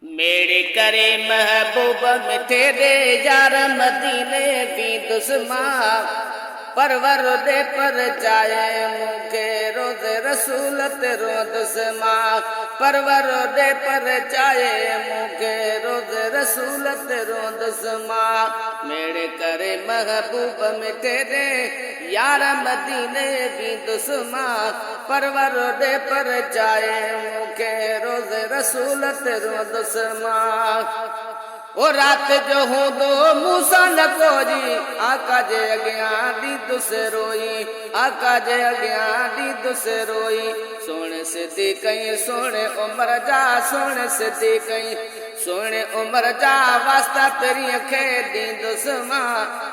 मेरे करे महबूब मिठे दे यार मदीने भी दुश्मा परवर दे पर जाए मुखे रोज रसूलत रो दुश्मा परवर दे पर जाए मुखे रोज रसूलत रो दुश्मा मेरे करे महबूब मिठे दे यार मदीने भी दुश्मा परवर दे पर जाए मुखे रोज रसूलत रो दुश्मा ओ रात जो हो दो मूसा न कोजी आका जे अग्यां दी दुस रोई आका जे अग्यां दी दुस रोई सोने सिद्धी कई सोने उमर जा सोने सिद्धी कई सोने उमर जा वास्ता तेरी अखे दी दुश्मा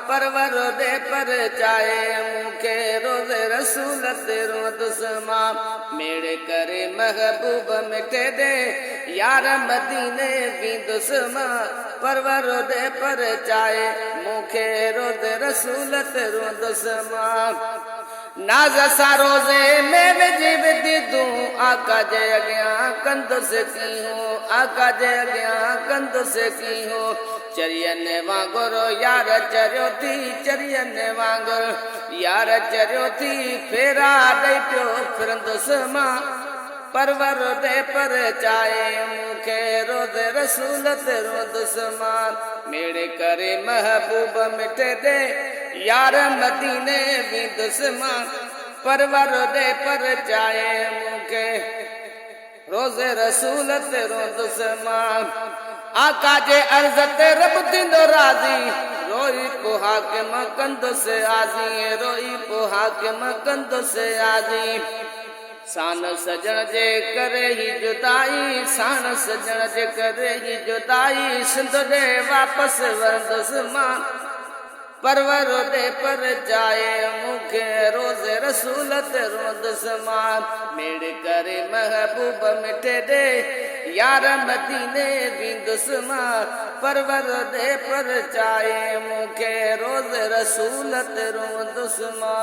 परवर दे पर चाहे मुखे रोज रसूलत रो दुश्मा मेरे करे महबूब मिटे दे यार मदीने भी दुश्मा परवर दे पर चाहे मुखे रोज रसूलत रो दुश्मा नाज सा रोजे में विजिब दी दूं आका जे अग्यां कंध से की हो आका जे अग्यां कंध से की हो चरियन वांगुर यार चरियो थी चरियन वांगुर यार चरियो थी फेरा दई पियो फिरंदुसि परवर दे पर चाहे मुखे रोज रसूलत रो दुश्मा मेरे करे महबूब मिटे दे यार मदीने भी दुश्मा परवर दे पर चाहे मुखे रोज रसूलत रो दुश्मा आका जे अर्जत रब थींदो राज़ी रोई को हाकिम कंदो से आज़ी रोई को हाकिम कंदो से आज़ी सान सजण जे करे ही जुदाई सान सजण जे करे ही जुदाई सिंध दे वापस वरदुसि मां परवर दे पर जाए मुखे रोज रसूलत रो दुश्मा मेरे करे महबूब मिटे दे यार मदीने भी दुश्मा परवर दे पर जाए मुखे रोज रसूलत रो दुश्मा।